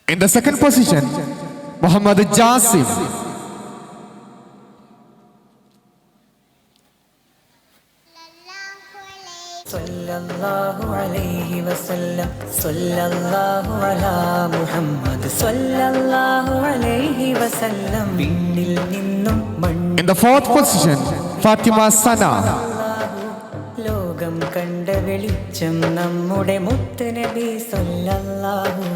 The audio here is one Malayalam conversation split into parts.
In the second position, Muhammad Jasim. Sallallahu alayhi wa sallam, sallallahu ala Muhammad, sallallahu alayhi wa sallam. Vinnil ninnum mannil. In the fourth position, Fatima Sana. ലോകം കണ്ട വെളിച്ചം നമ്മുടെ മുത്ത് നബി സല്ലല്ലാഹു.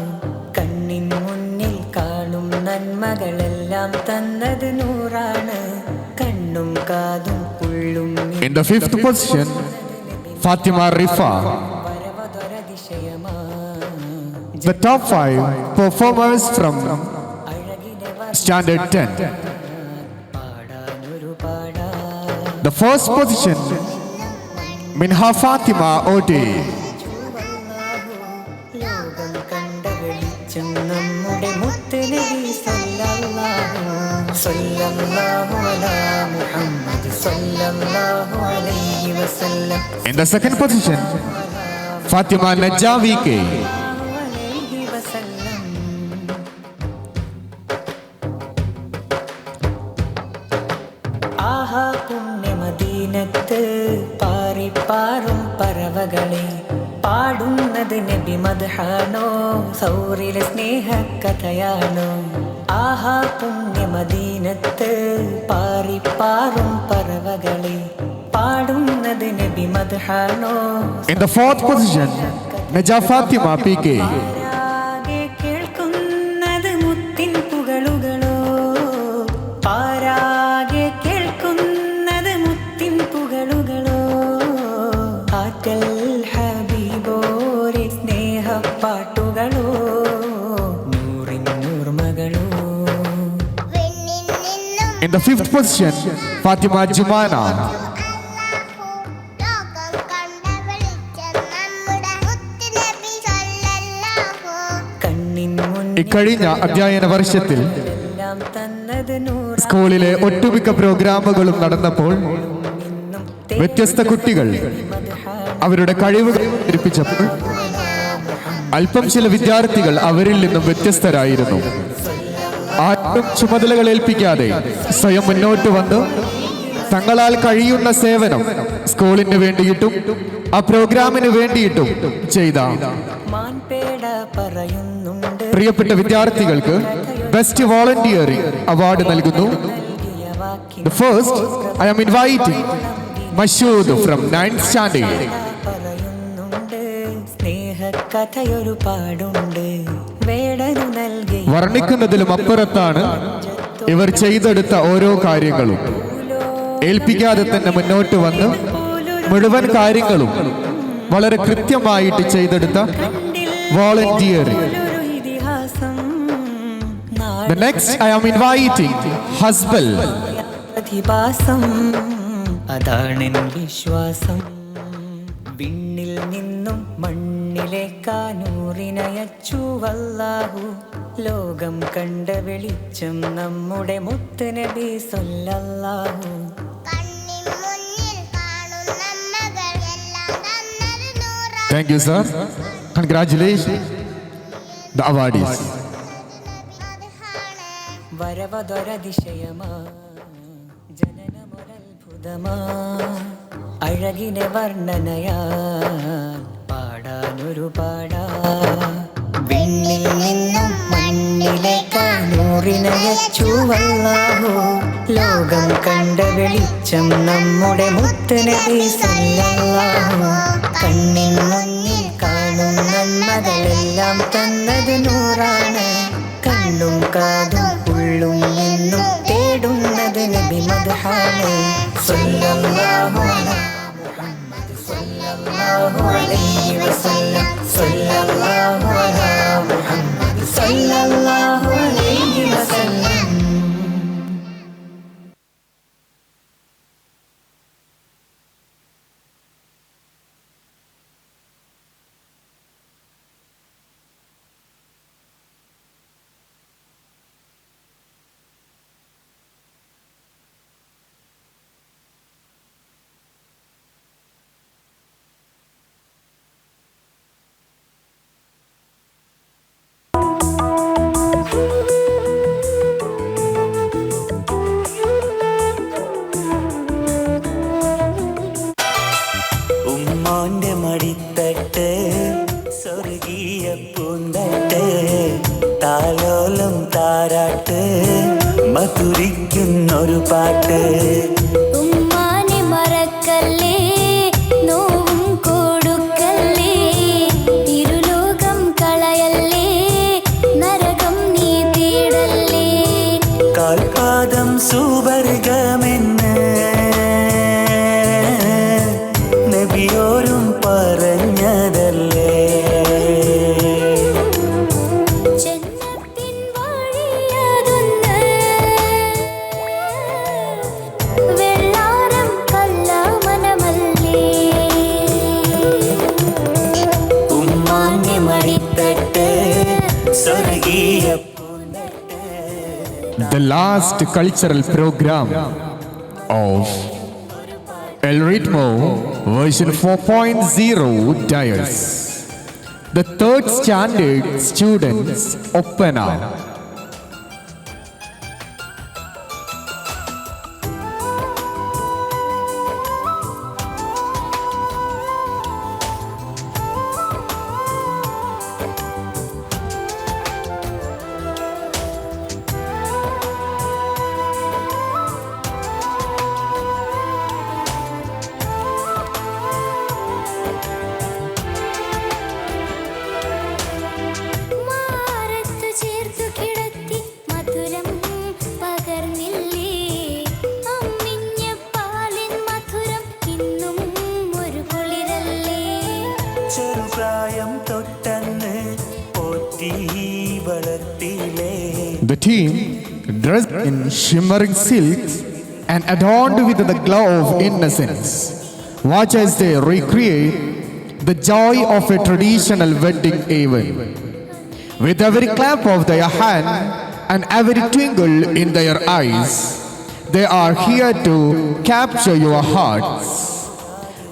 കണ്ണിൻ മുന്നിൽ കാണും നന്മകളെല്ലാം തന്നത് നൂറാണ്. കണ്ണും കാതും ഉള്ളും. In the fifth position, Fatima Rifa. The top 5 performers from Standard 10. The first position, Minha Fatima Odi. ലോകം കണ്ട വെളിച്ചം നമ്മുടെ മുത്ത് നബി സല്ലല്ലാഹു. സല്ലല്ലാഹു അലാ മുഹമ്മദ് സല്ലല്ലാഹു അലൈഹി വസല്ലം. In the second position, Fatima Najawi K. അലൈഹി വസല്ലം. ആഹാ പുണ്യമദീനത്ത് പാറിപ്പാറും പറവകളെ പാടുന്നത് നബി മദ്ഹാണോ സൗറിലെ സ്നേഹകഥയാണോ? ആഹാ പുണ്യമദീനത്ത് പാറിപ്പാറും പറവകളെ പാടുന്നത് നബി മദ്ഹാണോ? In the fourth position, Naja Fatima PK. പാരാകെ കേൾക്കുന്നത് മുത്തിൻ പുകളുകളോ, പാരാകെ കേൾക്കുന്നത് മുത്തിൻ പുകളുകളോ, ആറ്റൽ ഹബീബോരെ സ്നേഹപ്പാട്ടുകളോ, Noorin നൂർമകളോ. In the fifth position, Fatima Jumana. ഇക്കഴിഞ്ഞ അധ്യയന വർഷത്തിൽ സ്കൂളിലെ ഒട്ടുമിക്ക പ്രോഗ്രാമുകളും നടന്നപ്പോൾ വ്യത്യസ്ത കുട്ടികൾ അവരുടെ കഴിവുകൾ പ്രകടിപ്പിച്ചപ്പോൾ അല്പം ചില വിദ്യാർത്ഥികൾ അവരിൽ നിന്നും വ്യത്യസ്തരായിരുന്നു. ആരും ചുമതലകൾ ഏൽപ്പിക്കാതെ സ്വയം മുന്നോട്ട് വന്ന് തങ്ങളാൽ കഴിയുന്ന സേവനം സ്കൂളിന് വേണ്ടിയിട്ടും ആ പ്രോഗ്രാമിന് വേണ്ടിയിട്ടും ചെയ്ത പ്രിയപ്പെട്ട വിദ്യാർത്ഥികൾക്ക് ബെസ്റ്റ് വോളണ്ടിയറിംഗ് അവാർഡ് നൽകുന്നു. The first, I am inviting Mashood from 9th standard. വർണ്ണിക്കുന്നതിലും അപ്പുറത്താണ് ഇവർ ചെയ്തെടുത്ത ഓരോ കാര്യങ്ങളും. ഏൽപ്പിക്കാതെ തന്നെ മുന്നോട്ട് വന്ന് മുഴുവൻ കാര്യങ്ങളും വളരെ കൃത്യമായിട്ട് ചെയ്തെടുത്ത volunteering. The next, I am inviting Hasbal. അതാണെൻ വിശ്വാസം. വിണ്ണിൽ നിന്നും മണ്ണിലേക്കാനൂറിനയച്ചു അല്ലാഹു. ലോകം കണ്ട വെളിച്ചം നമ്മുടെ മുത്ത് നബി സല്ലല്ലാഹു. Thank you, sir. Congratulations, the awardees. വരവതൊരതിശയമാ ജനനമൊരത്ഭുതമാ അഴകിനെ വർണ്ണനയാൽ പാടാനൊരു പാടാ. വിണ്ണിൽ നിന്നും മണ്ണിലേക്കാനൂറിനയച്ചു അല്ലാഹു. ലോകം കണ്ട വെളിച്ചം നമ്മുടെ മുത്ത് നബി സല്ലല്ലാഹു. കണ്ണിൻ മുന്നിൽ കാണും നന്മകളെല്ലാം തന്നത് നൂറാണ്. കണ്ണും കാതും ഉള്ളും നിന്നും തേടുന്നത് നബി മദ്ഹാണ്. സല്ലല്ലാഹു അലാ മുഹമ്മദ് സല്ലല്ലാഹു അലൈഹി വസല്ലം, സല്ലല്ലാഹു അലാ മുഹമ്മദ് സല്ലല്ലാഹു അലൈഹി വസല്ലം. പാട്ട്. ഉമ്മാനെ മറക്കല്ലേ, നോവും കൊടുക്കല്ലേ, ഇരുലോകം കളയല്ലേ, നരകം നീ തേടല്ലേ. കാൽപാദം സുവർഗമെന്ന് നബിയോരും പറഞ്ഞതല്ലേ. ജന്നത്തിൻ വഴിയതൊന്ന്, വെള്ളാരം കള്ളമനമല്ലേ. ഉമ്മാന്റെ മടിത്തട്ട് സ്വർഗീയ. The last cultural program of El Ritmo version 4.0 Dias. The third standard students Oppana. മാറത്തു ചേർത്തു കിടത്തി മധുരം പകർന്നില്ലേ, അമ്മിഞ്ഞ പാലിൻ മധുരം ഇന്നും ഒരു കുളിരല്ലേ. ചെറുപ്രായം തൊട്ടന്ന് Potti വളർത്തിയിലേ. The team, dressed in shimmering silks and adorned with the glow of innocence, watch as they recreate the joy of a traditional wedding event. With every clap of their hand and every twinkle in their eyes, they are here to capture your hearts.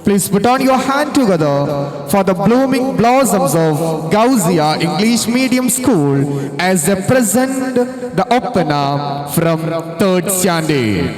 Please put on your hand together for the blooming blossoms of Gauzia English Medium School as they present the Oppana from 3rd standard.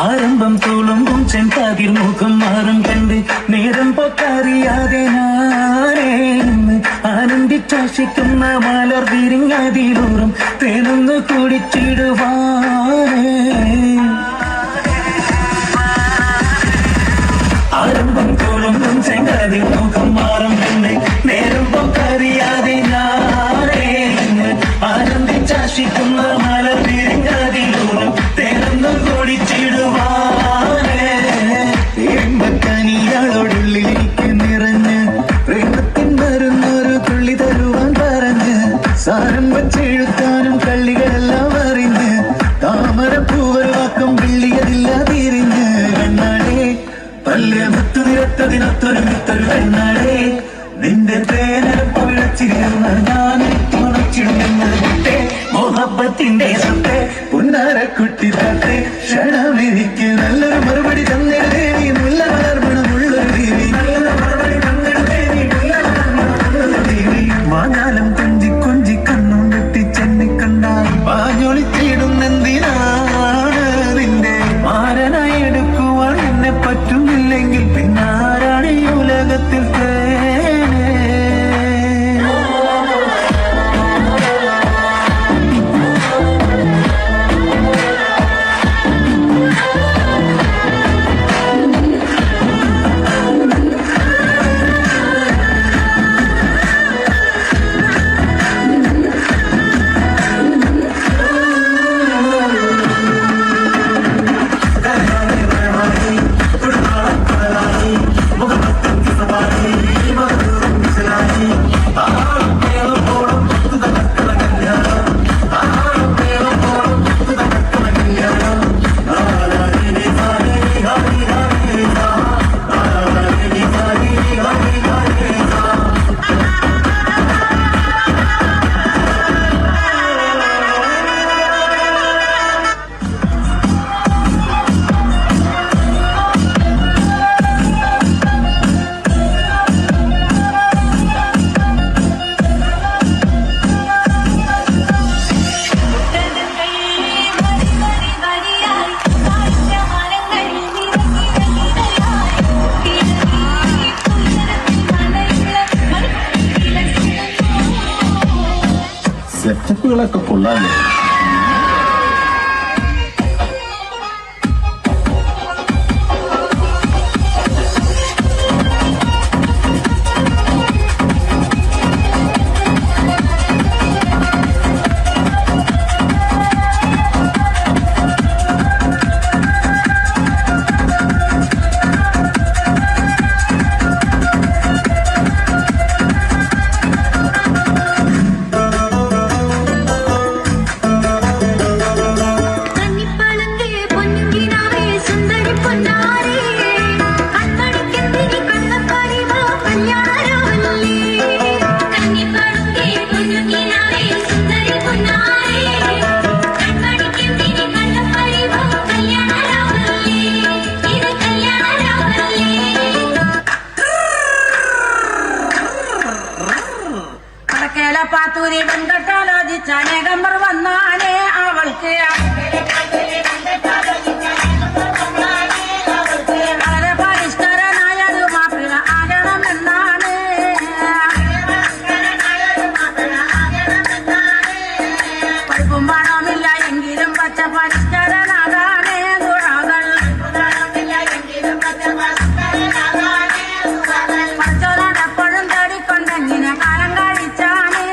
ആരംഭം തുളുമ്പും ചെങ്കാതിൽ മുഖം മാറും കണ്ട് നേരം പൊക്കറിയാതെ നാരേന്ന് ആനന്ദിച്ചാശിക്കുന്ന മലർ വിരിഞ്ഞതിലൂറും തേനൊന്ന് കുടിച്ചിടുവാനേ. ആരംഭം തുളുമ്പും ചെങ്കാതിൽ മുഖം മാറും കണ്ട് നേരം പൊക്കറിയാതെ നാരേന്ന് ആനന്ദിച്ചാശിക്കുന്ന മലർ വിരിഞ്ഞതിലൂറും തേനൊന്ന് കുടിച്ചിടുവാനേ. എൺപക്കനിയാളോടുള്ളിലേക്ക് നിറഞ്ഞ് പ്രേമത്തിൻ മരുന്നൊരു തുള്ളി തരുവാൻ പറഞ്ഞ് സാരം വച്ചെഴുത്താനും കള്ളികളെല്ലാം അറിഞ്ഞ് താമരപ്പൂവർ വാക്കും വെള്ളിയതില്ലാതിരിഞ്ഞ് കണ്ണാടേ പല്ല് മുത്തു നിരത്തതിനൊത്തൊരു മിത്തൊരു കണ്ണാടേ നിന്റെ തേനൽ പുഴച്ചിരുന്ന ഞാൻ തുണച്ചിടുമെന്ന് കുട്ടേ മോഹബത്തിന്റെ സത്തെ പുന്നാരക്കുട്ടി തത്തെ ക്ഷണമെനിക്ക് നല്ലൊരു മറുപടി തന്നിടേ നീ മുല്ല വളർമണമുള്ളൊരു ദേവി നല്ലൊരു മറുപടി തന്നിടേ നീ മുല്ല വളർമണമുള്ളൊരു ദേവി മാഞ്ഞാലം കൊഞ്ചി കൊഞ്ചി കണ്ണും വെട്ടി ചെന്നി കണ്ടാൽ പാഞ്ഞൊളിച്ചിടുന്നെന്തിനാണ് നിന്റെ മാരനായി എടുക്കുവാൻ എന്നെ പറ്റുന്നില്ലെങ്കിൽ പിന്നാരാണ് ഈ ഉലകത്തിൽ സ്റ്റെപ്പുകളൊക്കെ കൊള്ളാമോ? പാത്തൂരി ബന്ധത്താലോചിച്ച അനേകമ്പർ വന്നാലേ അവൾക്ക് വളരെ പരിഷ്കരനായൊരു മാപ്പിള ആകണമെന്നാണ്. പഠിപ്പും പണമില്ല എങ്കിലും പച്ച പരിഷ്കരനാകാനേ ദുരാകൾ പച്ചോലെപ്പോഴും തേടിക്കൊണ്ടെങ്ങനെ കാലം കഴിച്ചാണ്.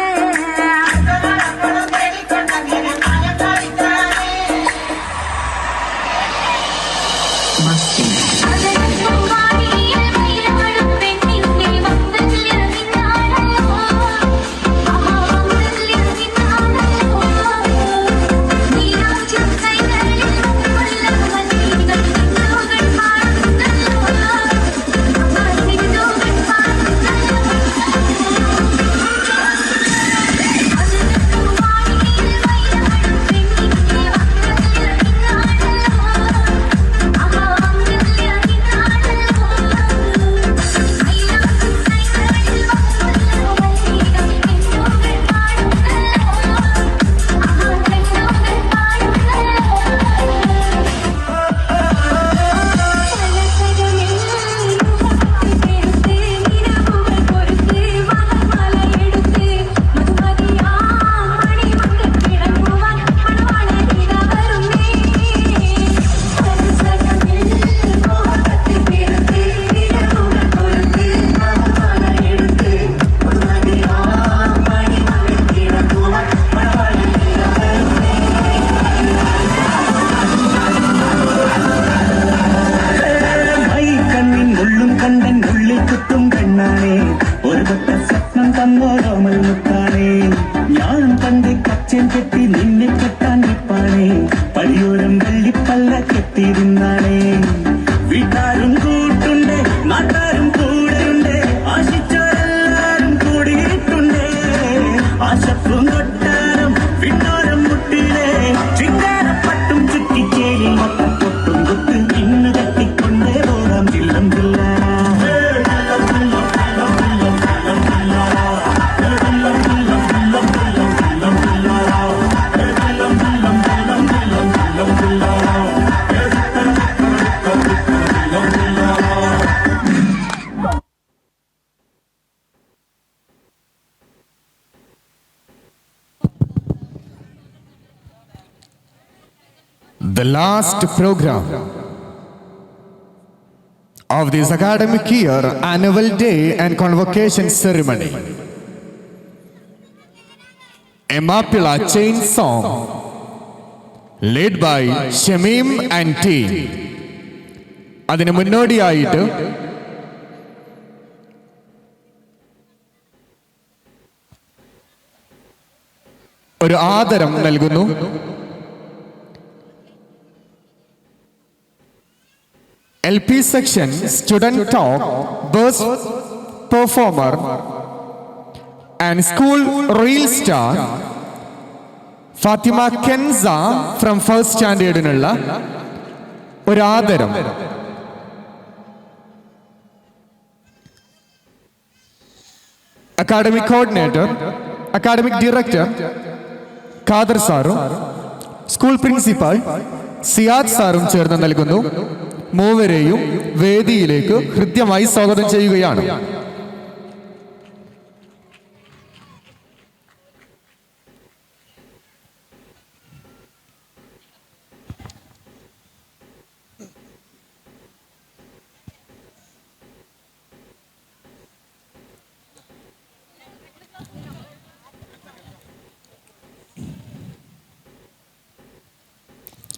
The last program of this academic year annual day and convocation ceremony, a Mapila chain song led by Shamim and team. അതിന് മുന്നോടിയായിട്ട് ഒരു ആദരം നൽകുന്നു. LP section student talk best performer and school reel star Fatima Kenza from first standard നുള്ള ഒരു ആദരം. Academic coordinator, academic director Khader സാറും സ്കൂൾ പ്രിൻസിപ്പൽ സിയാദ് സാറും ചേർന്ന് നൽകുന്നു. മൂവരെയും വേദിയിലേക്ക് ഹൃദ്യമായി സ്വാഗതം ചെയ്യുകയാണ്.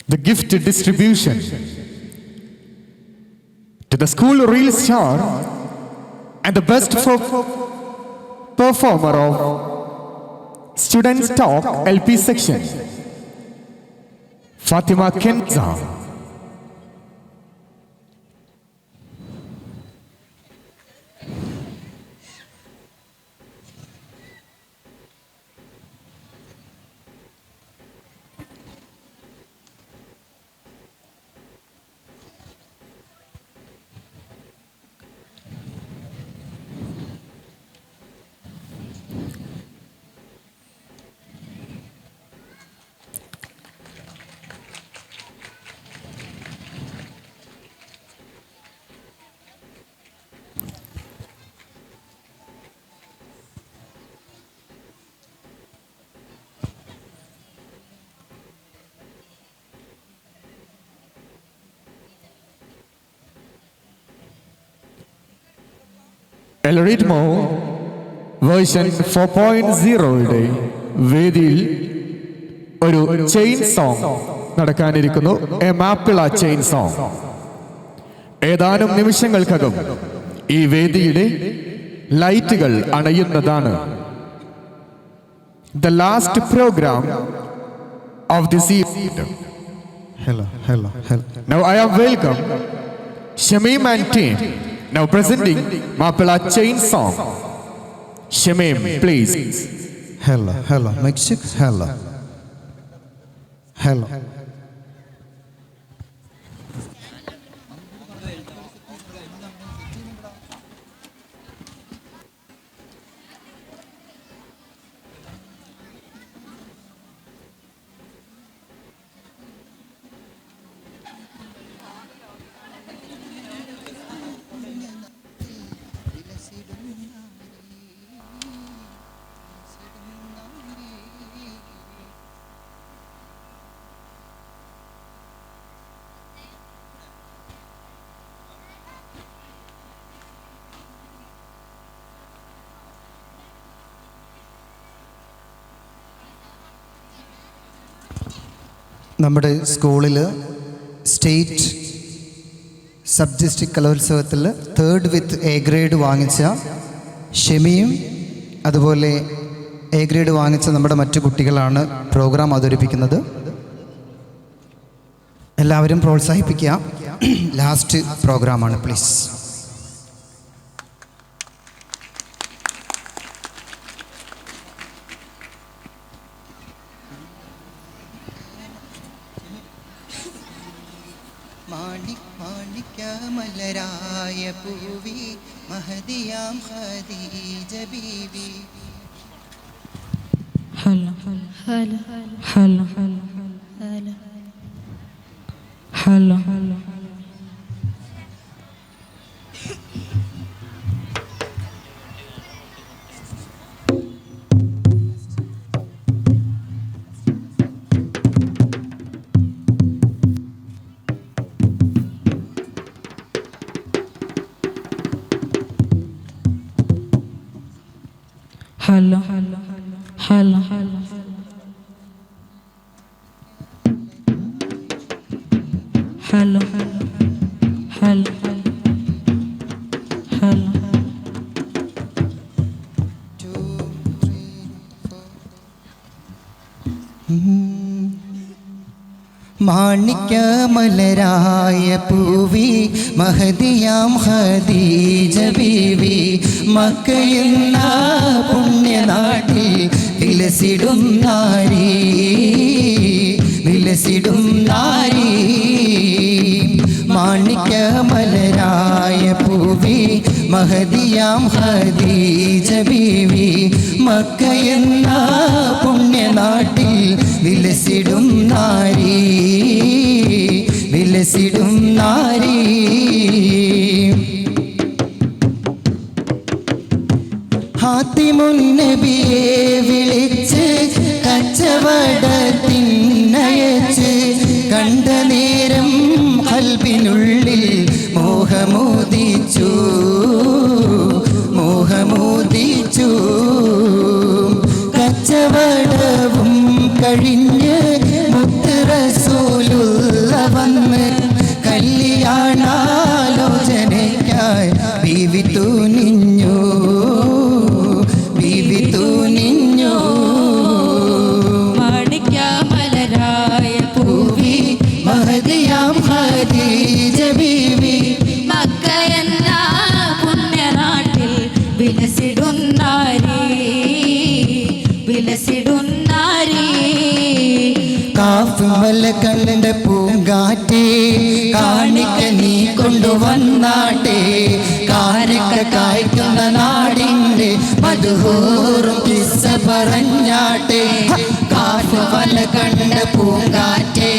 the gift distribution to the school reel star and the best performer of Students Talk LP section, Fatima Kenza. El Ritmo version 4.0യുടെ വേദിയിൽ ഒരു ചെയിൻ സോങ് നടക്കാനിരിക്കുന്നു. A Mappila chain song. ഏതാനും നിമിഷങ്ങൾക്കകം ഈ വേദിയുടെ ലൈറ്റുകൾ അണയുന്നതാണ്. The last program of this evening. Hello. Now I am welcome Shamim and team. Now presenting Mappila Chain Song. Shamim, please. Hello. Make sure. Hello. നമ്മുടെ സ്കൂളിൽ സ്റ്റേറ്റ് സബ് ഡിസ്ട്രിക്ട് കലോത്സവത്തിൽ 3rd വിത്ത് എ ഗ്രേഡ് വാങ്ങിച്ച ഷെമിയും അതുപോലെ എ ഗ്രേഡ് വാങ്ങിച്ച നമ്മുടെ മറ്റു കുട്ടികളാണ് പ്രോഗ്രാം അവതരിപ്പിക്കുന്നത്. എല്ലാവരും പ്രോത്സാഹിപ്പിക്കുക. ലാസ്റ്റ് പ്രോഗ്രാമാണ്, പ്ലീസ്. മാണിക്യമലരായ പൂവി മഹദിയാം ഖദീജ ബീവി. ഹല മാണിക്യമലരായ പൂവി മഹദിയാം ഖദീജ ബീവി. മക്കയെന്ന പുണ്യനാട്ടിൽ വിലസിടും നാരി. മാണിക്യമലരായ പൂവി മഹദിയാം ഖദീജ ബീവി. മക്കയെന്ന പുണ്യനാട്ടിൽ വിലസിടും നാരി. ഹാത്തിമുൻ നബിയെ വിളിച്ച് കച്ചവടത്തിനയച്ച് കണ്ട നേരം ഖൽബിനുള്ളിൽ മോഹമോദിച്ചു. കച്ചവടവും കഴിഞ്ഞ് മുത്ത് റസൂലുള്ളാഹി വന്ന് കല്യാണാലോചനയ്ക്കായി ബീവി തൂനിഞ്ഞു മാണിക്യമലരായ പൂവി മഹദിയാം ഖദീജ ബീവി മക്ക എന്ന പുണ്യനാട്ടിൽ വിലസിടുന്നാരി കാഫുമല കണ്ട പൂങ്കാറ്റേ കാണിക്ക നീ കൊണ്ടുവന്നാട്ടെ കാരക്ക കായ്ക്കുന്ന നാടിൻ്റെ മധുഹൂറും കിസ്സ പറഞ്ഞാട്ടെ കാഫുമല കണ്ട പൂങ്കാറ്റേ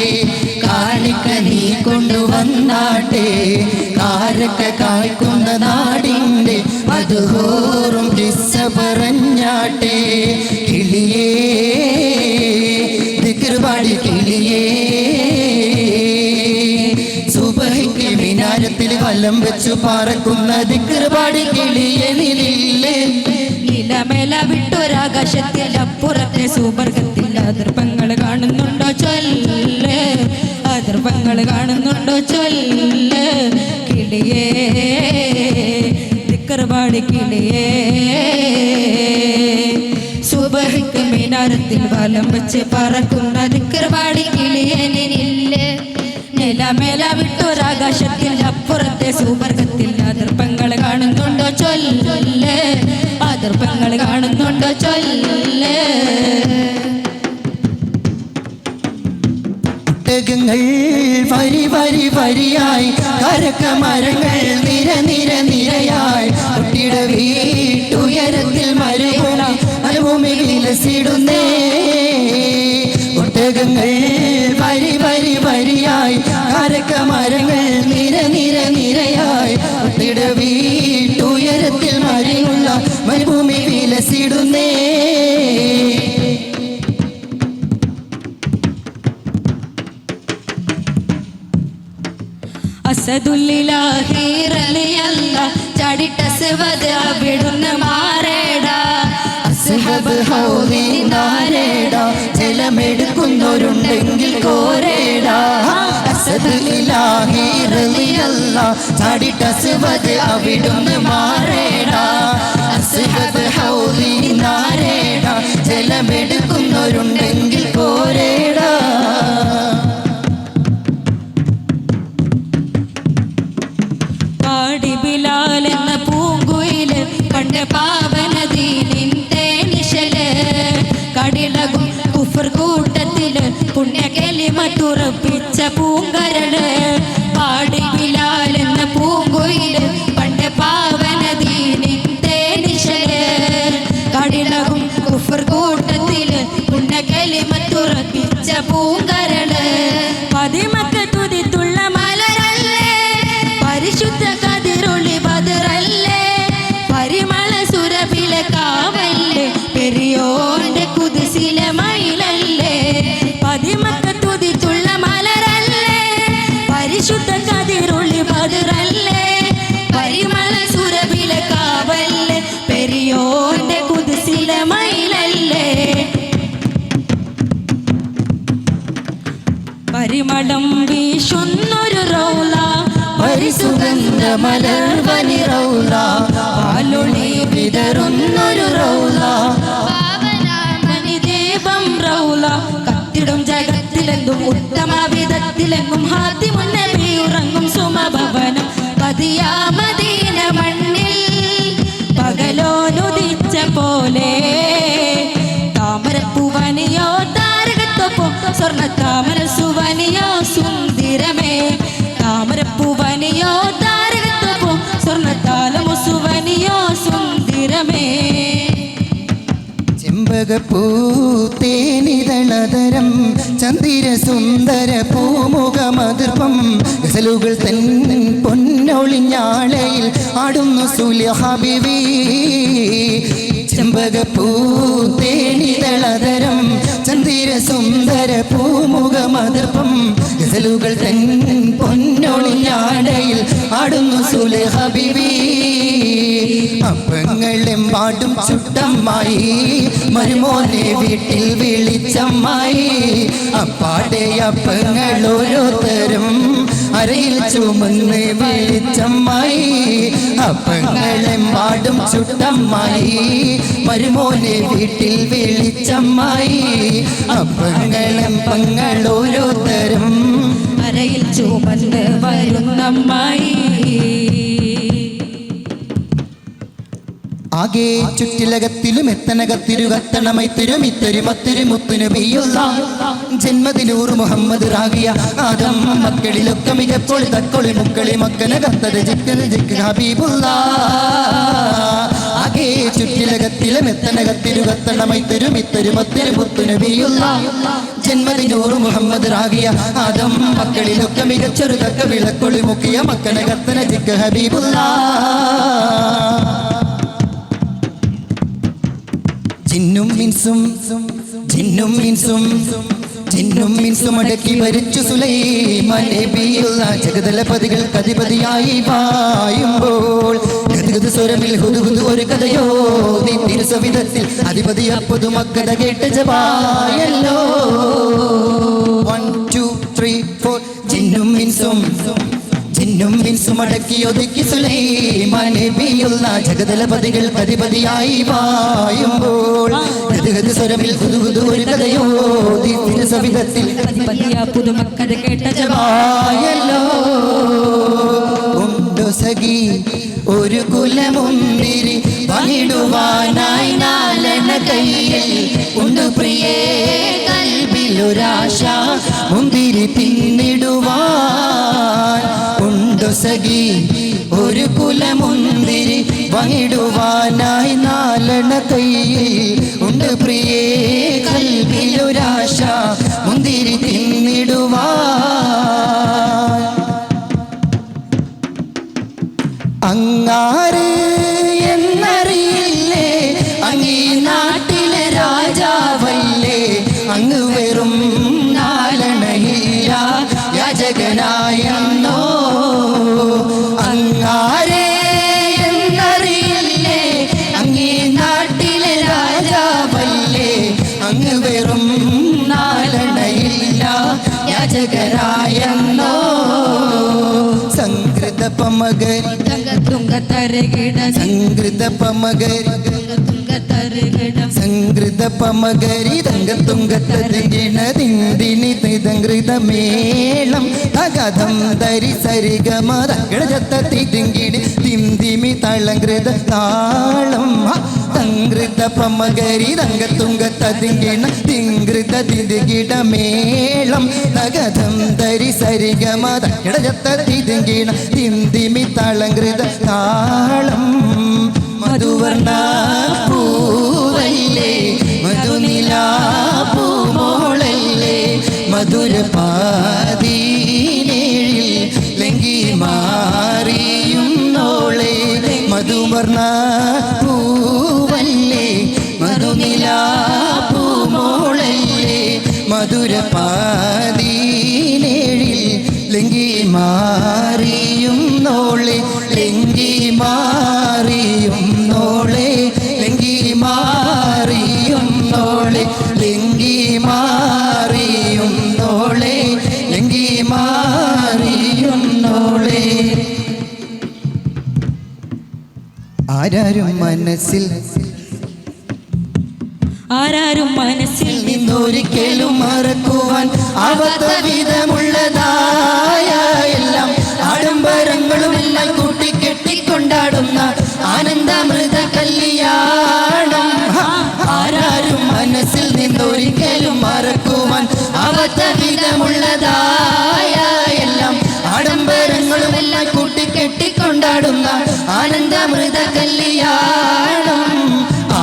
കാണിക്ക നീ കൊണ്ടുവന്നാട്ടെ കാരക്ക കായ്ക്കുന്ന നാടിൻ്റെ മധുഹൂറും കിസ്സ പറഞ്ഞാട്ടെ കിളിയേ ദിക്റുപാടി കിളിയേ സുബഹിക്ക് മിനാരത്തിൽ വലം വെച്ചു പറക്കുന്ന ദിക്റുപാടി കിളിയേ നിലില്ലേ നിലമേല വിട്ടൊരാകാശത്തിൽ അപ്പുറത്തെ സുവർഗത്തിൽ അതിർപ്പങ്ങൾ കാണുന്നുണ്ടോ ചൊല്ല് അതിർപ്പങ്ങൾ കാണുന്നുണ്ടോ ചൊല്ല് കിളിയേ ദിക്റുപാടി കിളിയേ സുബഹിക്ക് മിനാരത്തിൽ വലം വെച്ച് പറക്കുന്ന ദിക്റുപാടി കിളിയേ നിന്നില്ലേ നിലമേല വിട്ടൊരാകാശത്തിൽ അപ്പുറത്തെ സുവർഗത്തിൽ അതിർപ്പങ്ങൾ കാണുന്നുണ്ടോ ചൊല്ല് അതിർപ്പങ്ങൾ കാണുന്നുണ്ടോ ചൊല്ല് ഒട്ടകങ്ങൾ വരി വരി വരിയായി കരക്ക മരങ്ങൾ നിര നിര നിരയായി കുട്ടിട വീട്ടുയരത്തിൽ മരുഭൂമി വിലസിടുന്നേ ഒട്ടകങ്ങൾ വരി വരി വരിയായി കരക്ക മരങ്ങൾ നിര നിര നിരയായി കുട്ടിട വീട്ടുയരത്തിൽ മരുഭൂമി വിലസിടുന്നേ അസദുല്ലിലാഹി റളിയല്ലാഹ് ചാടിട്ട അസ്വദ് അവിടുന്ന് മാറേടാ അസ്ഹബ് ഹൗലി നാരേടാ ജലമെടുക്കുന്നവരുണ്ടെങ്കിൽ കോരേടാ അസദുല്ലിലാഹി റളിയല്ലാഹ് ചാടിട്ട അസ്വദ് അവിടുന്ന് മാറേടാ അസ്ഹബ് ഹൗലി നാരേടാ ജലമെടുക്കുന്നവരുണ്ടെങ്കിൽ കോരേടാ ബിലാൽ എന്ന പൂങ്കുയില് പണ്ട് പാവനദീനിന്റെ നിശല് കടിലകും കുഫർ കൂട്ടത്തില് പുണ്യകലിമത്തുറപ്പിച്ച പൂങ്കരള് പാടി ബിലാൽ എന്ന പൂങ്കുയില് പണ്ട് പാവനദീനിന്റെ നിശല് കടിലകും കുഫർ കൂട്ടത്തില് പുണ്യകലിമത്തുറപ്പിച്ച പൂങ്കരള് പതിമക്ക തുതിത്തുള്ള മലരല്ലേ പരിശുദ്ധ കതിരൊളി ബദറല്ലേ പരിമള സുരഭിലെ കാവല്ലേ പെരിയോന്റെ കുതിസിലെ മയിലല്ലേ പതിമക്ക തുതിത്തുള്ള മലരല്ലേ പരിശുദ്ധ കതിരൊളി ബദറല്ലേ പരിമള സുരഭിലെ കാവല്ലേ പെരിയോന്റെ കുതിസിലെ മയിലല്ലേ പരിമളം വീശുന്നൊരു റൗള പരിസുഗന്ധ മലർവനി റൗള പാലൊളി വിതറുന്നൊരു റൗള ദീപം റൗള കത്തിടും ജഗത്തിലെങ്കും ഉത്തമ വിധത്തിലെങ്കും ഹാത്തിമുൻ നബി ഉറങ്ങും സുമഭവനം പതിയാ മദീന മണ്ണിൽ പകലോനുദിച്ച പോലെ താമരപ്പൂവനിയോ താരകത്തൊപ്പം സ്വർണ്ണ താമര സുവനിയോ സുന്ദരമേ താമരപ്പൂവനിയോ താരകത്തൊപ്പം സ്വർണ്ണത്താലമു സുവനിയോ സുന്ദരമേ ചെമ്പകപ്പൂ തേനിതളതരം ചന്ദിര സുന്ദര പൂമുഖമതിർപ്പം ഗസലുകൾ തൻ പൊന്നൊളിഞ്ഞാളയിൽ ആടുന്നു സുലൈഖ ബീവി ചെമ്പകപ്പൂ തേനിതളതരം ചന്ദിര സുന്ദര പൂമുഖമതിർപ്പം ഗസലുകൾ തൻ പൊന്നൊളിഞ്ഞാളയിൽ ആടുന്നു സുലൈഖ ബീവി അപ്പങ്ങളെ മനസ്സെമ്പാടും ചുട്ടമ്മായി മരുമോനെ വീട്ടിൽ വിളിച്ചമ്മായി അപ്പാടെ അപ്പങ്ങൾ ഓരോരുത്തരും അരയിൽ ചുമന്ന് വിളിച്ചമ്മായി അപ്പങ്ങളെമ്പാടും ചുട്ടമ്മായി മരുമോനെ വീട്ടിൽ വിളിച്ചമ്മായി അപ്പങ്ങളും പങ്ങൾ ഓരോരുത്തരും അരയിൽ ചുമന്ന് വരുന്നമ്മായി ആകെ ചുറ്റിലകത്തിലും എത്തനകത്തിരുകത്തണമൈത്തിരും ഇത്തരുമത്തിരു മുത്തുനബിയുള്ള ജന്മദിനൂർ മുഹമ്മദ് റാഗിയ ആദം മക്കളിലൊക്കെ മികപ്പോൾ തക്കൊളി മുക്കളി മക്കനകത്തത് ജിക്കൽ ജിക്ക് ഹബീബുള്ള ആകെ ചുറ്റിലകത്തിലും എത്തനകത്തിരുകത്തണമൈത്തിരും ഇത്തരുമത്തിരു മുത്തുനബിയുള്ള ജന്മദിനൂർ മുഹമ്മദ് റാഗിയ ആദം മക്കളിലൊക്കെ മികച്ചൊരുതക്ക വിളക്കൊളി മുക്കിയ മക്കനകത്തന ജിക്ക് ഹബീബുള്ള ജിന്നും മിൻസും അടക്കി ഭരിച്ചു സുലൈമാൻ നബിയുള്ള ജഗതലപതികൾ കതിപതിയായി വായുമ്പോൾ ഗദ്ഗദ് സ്വരമിൽ ഹുദുഹുദു ഒരു കഥയോ തിരുസവിധത്തിൽ അധിപതി അപ്പതു മക്കഥ കേട്ട ജവായല്ലോ 1 2 3 4 ജിന്നും മിൻസും അടക്കി ഒതുക്കി സുലൈമാൻ നബിയുള്ള ജഗതലപതികൾ കതിപതിയായി വായുമ്പോൾ ഗദ്ഗദ് സ്വരമിൽ ഹുദുഹുദു ഒരു കഥയോ തിരുസവിധത്തിൽ പുതുമക്കഥ കേട്ട ജവായല്ലോ ഉണ്ടോ സഖി ഒരു കുലമുന്തിരി പങ്കിടുവാനായി നാലണ കയ്യിൽ ഉണ്ട് പ്രിയേ കൽബിലൊരാശ മുന്തിരി പിന്നിടുവാൻ ഉണ്ടോ സഖി ഒരു കുലമുന്തിരി പങ്കിടുവാനായി നാലണ കയ്യിൽ ഉണ്ട് പ്രിയേ കൽബിലൊരാശ മുന്തിരി തിന്നിടുവാൻ അങ്ങാര് എന്നറിയില്ലേ അങ്ങീ നാട്ടിലെ രാജാവല്ലേ അങ്ങ് വെറും നാലണയില്ല യാചകനായെന്നോ അങ്ങാരെ എന്നറിയില്ലേ അങ്ങീ നാട്ടിലെ രാജാവല്ലേ അങ്ങ് വെറും നാലണയില്ല യാചകനായെന്നോ സംകൃത പമകരി സംകൃത പമകരി സംകൃത പമകരി തങ്കത്തുങ്കത്തിണതിന്ദിനി തങ്കൃതമേളം തകഥം ധരി സരിഗമതങ്കിണി തിന്തിമി തളങ്കൃത താളം തങ്കൃത പമകരി തങ്കത്തുങ്കത്തിങ്കിണ തിങ്കൃത തിങ്കിടമേളം തകഥം ധരി സരിഗമതങ്കിണ തിന്തിമി തളങ്കൃത താളം മധുവർണ പൂവല്ലേ മധുനിലാ പൂമോളല്ലേ മധുര പാതീനേഴിൽ ലങ്കി മാറിയുന്നോളെ മധുവർണ പൂവല്ലേ മധുനിലാ പൂമോളല്ലേ മധുര പാതീനേഴിൽ ലങ്കി മാറിയുന്നോളെ ലങ്കി മാറിയുന്നോളെ ലങ്കി മാറിയുന്നോളെ ലങ്കി മാറിയുന്നോളെ ലങ്കി മാറിയുന്നോളെ ആരാരും മനസ്സിൽ നിന്നൊരിക്കലും മറക്കുവാൻ ആവാത്ത വിധമുള്ളതായ എല്ലാം ആഡംബരങ്ങളും എല്ലാം കൂട്ടിക്കെട്ടിക്കൊണ്ടാടുന്ന ആനന്ദമൃത കല്യാണം ആരാരും മനസ്സിൽ നിന്നൊരിക്കലും മറക്കുവാൻ ആവാത്ത വിധമുള്ളതായ എല്ലാം ആഡംബരങ്ങളും എല്ലാം കൂട്ടിക്കെട്ടിക്കൊണ്ടാടുന്ന ആനന്ദമൃത കല്യാണം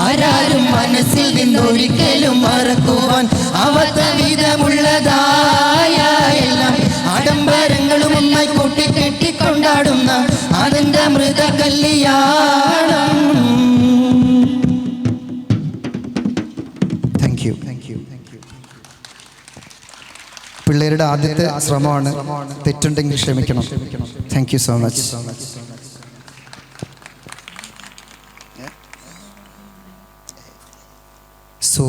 ആരാരും മനസ്സിൽ നിന്നൊരിക്കലും മറക്കുവാൻ ആവാത്ത വിധമുള്ളതായ എല്ലാം ആഡംബരങ്ങളും ഒന്നായി കൂട്ടിക്കെട്ടിക്കൊണ്ടാടുന്ന ആനന്ദമൃത കല്യാണം. Thank you. പിള്ളേരുടെ ആദ്യത്തെ ശ്രമമാണ്, തെറ്റുണ്ടെങ്കിൽ ക്ഷമിക്കണം. Thank you so much. So